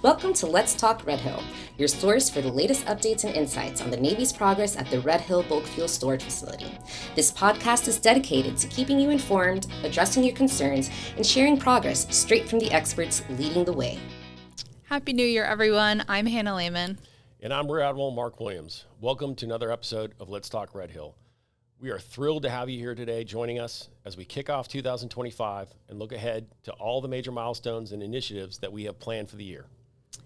Welcome to Let's Talk Red Hill, your source for the latest updates and insights on the Navy's progress at the Red Hill Bulk Fuel Storage Facility. This podcast is dedicated to keeping you informed, addressing your concerns, and sharing progress straight from the experts leading the way. Happy New Year, everyone. I'm Hannah Lehman. And I'm Rear Admiral Mark Williams. Welcome to another episode of Let's Talk Red Hill. We are thrilled to have you here today joining us as we kick off 2025 and look ahead to all the major milestones and initiatives that we have planned for the year.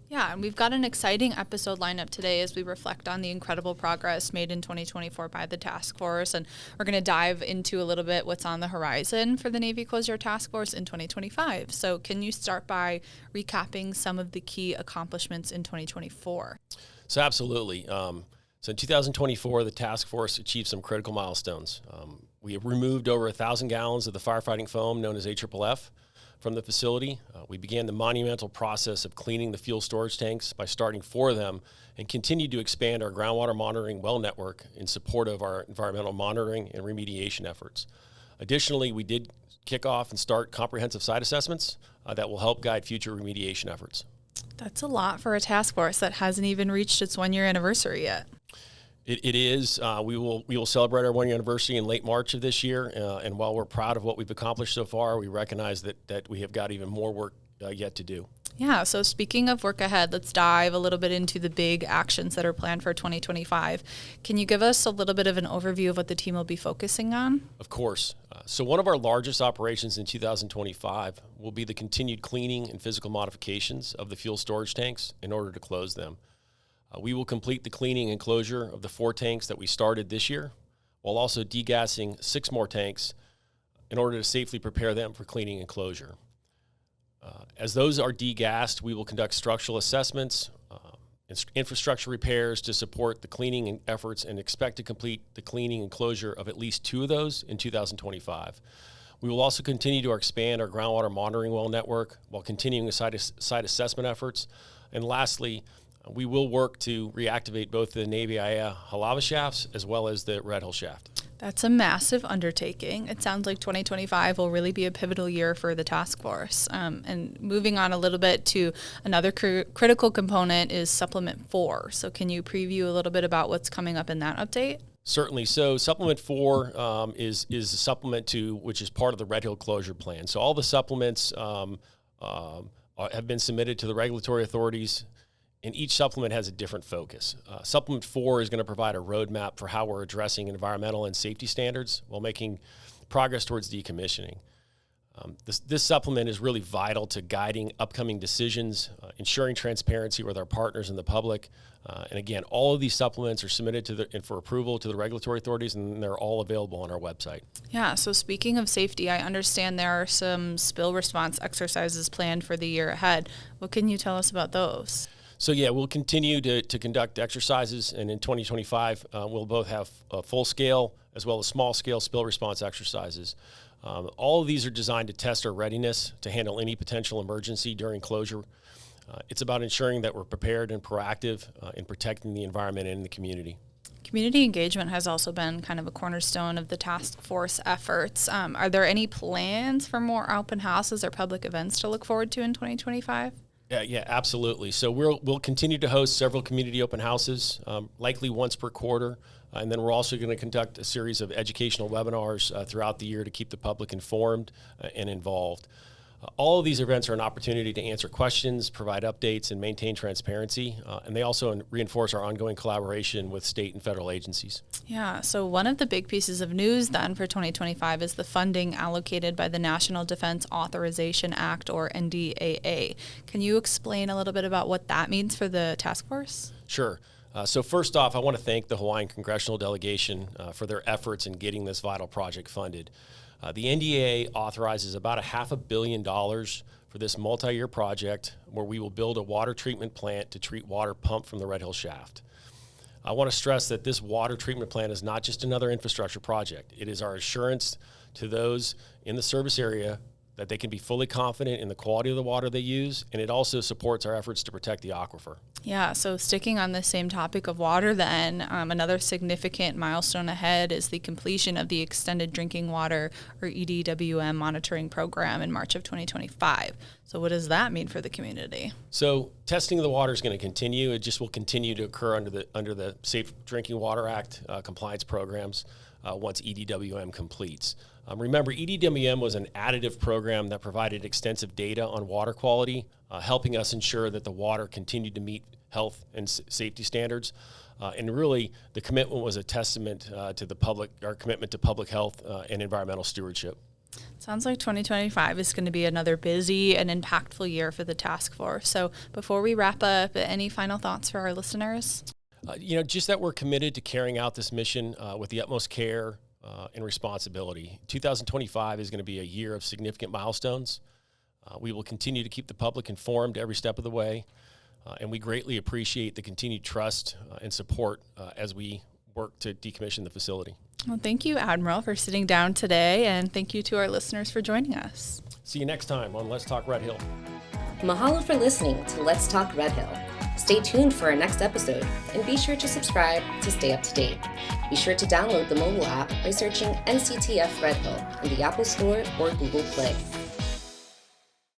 Yeah, and we've got an exciting episode lineup today as we reflect on the incredible progress made in 2024 by the task force. And we're going to dive into a little bit what's on the horizon for the Navy Coast Guard Task Force in 2025. So can you start by recapping some of the key accomplishments in 2024? So absolutely. So in 2024, the task force achieved some critical milestones. We have removed over 1,000 gallons of the firefighting foam known as AFFF from the facility. We began the monumental process of cleaning the fuel storage tanks by starting 4 of them and continued to expand our groundwater monitoring well network in support of our environmental monitoring and remediation efforts. Additionally, we did kick off and start comprehensive site assessments that will help guide future remediation efforts. That's a lot for a task force that hasn't even reached its 1-year anniversary yet. It is. We will celebrate our 1-year anniversary in late March of this year. And while we're proud of what we've accomplished so far, we recognize that we have got even more work yet to do. Yeah, so speaking of work ahead, let's dive a little bit into the big actions that are planned for 2025. Can you give us a little bit of an overview of what the team will be focusing on? Of course. So one of our largest operations in 2025 will be the continued cleaning and physical modifications of the fuel storage tanks in order to close them. We will complete the cleaning and closure of the 4 tanks that we started this year, while also degassing 6 more tanks in order to safely prepare them for cleaning and closure. As those are degassed, we will conduct structural assessments, infrastructure repairs to support the cleaning efforts, and expect to complete the cleaning and closure of at least 2 of those in 2025. We will also continue to expand our groundwater monitoring well network while continuing the site assessment efforts. And lastly, we will work to reactivate both the Navy IA Halava shafts as well as the Red Hill shaft. That's a massive undertaking. It sounds like 2025 will really be a pivotal year for the task force. And moving on a little bit to another critical component is Supplement 4. So can you preview a little bit about what's coming up in that update? Certainly. So Supplement 4 is a supplement to which is part of the Red Hill closure plan. So all the supplements have been submitted to the regulatory authorities, and each supplement has a different focus. Supplement 4 is going to provide a roadmap for how we're addressing environmental and safety standards while making progress towards decommissioning. This supplement is really vital to guiding upcoming decisions, ensuring transparency with our partners and the public. And again, all of these supplements are submitted for approval to the regulatory authorities, and they're all available on our website. Yeah, so speaking of safety, I understand there are some spill response exercises planned for the year ahead. What can you tell us about those? So yeah, we'll continue to conduct exercises, and in 2025, we'll both have full-scale as well as small-scale spill response exercises. All of these are designed to test our readiness to handle any potential emergency during closure. It's about ensuring that we're prepared and proactive in protecting the environment and the community. Community engagement has also been kind of a cornerstone of the task force efforts. Are there any plans for more open houses or public events to look forward to in 2025? Yeah, absolutely. So we'll continue to host several community open houses, likely once per quarter. And then we're also going to conduct a series of educational webinars throughout the year to keep the public informed and involved. All of these events are an opportunity to answer questions, provide updates, and maintain transparency. And they also reinforce our ongoing collaboration with state and federal agencies. Yeah, so one of the big pieces of news then for 2025 is the funding allocated by the National Defense Authorization Act, or NDAA. Can you explain a little bit about what that means for the task force? Sure. So first off, I want to thank the Hawaiian Congressional Delegation for their efforts in getting this vital project funded. The NDAA authorizes about $500 million for this multi-year project where we will build a water treatment plant to treat water pumped from the Red Hill shaft. I want to stress that this water treatment plant is not just another infrastructure project. It is our assurance to those in the service area that they can be fully confident in the quality of the water they use, and it also supports our efforts to protect the aquifer. Yeah, so sticking on the same topic of water then, another significant milestone ahead is the completion of the Extended Drinking Water, or EDWM, monitoring program in March of 2025. So what does that mean for the community? So testing of the water is going to continue. It just will continue to occur under the Safe Drinking Water Act compliance programs once EDWM completes. Remember, EDWM was an additive program that provided extensive data on water quality, helping us ensure that the water continued to meet health and safety standards. And really, the commitment was a testament to our commitment to public health and environmental stewardship. Sounds like 2025 is going to be another busy and impactful year for the task force. So before we wrap up, any final thoughts for our listeners? Just that we're committed to carrying out this mission with the utmost care and responsibility. 2025 is going to be a year of significant milestones. We will continue to keep the public informed every step of the way, and we greatly appreciate the continued trust and support as we work to decommission the facility. Well, thank you, Admiral, for sitting down today, and thank you to our listeners for joining us. See you next time on Let's Talk Red Hill. Mahalo for listening to Let's Talk Red Hill. Stay tuned for our next episode, and be sure to subscribe to stay up to date. Be sure to download the mobile app by searching NCTF Red Hill in the Apple Store or Google Play.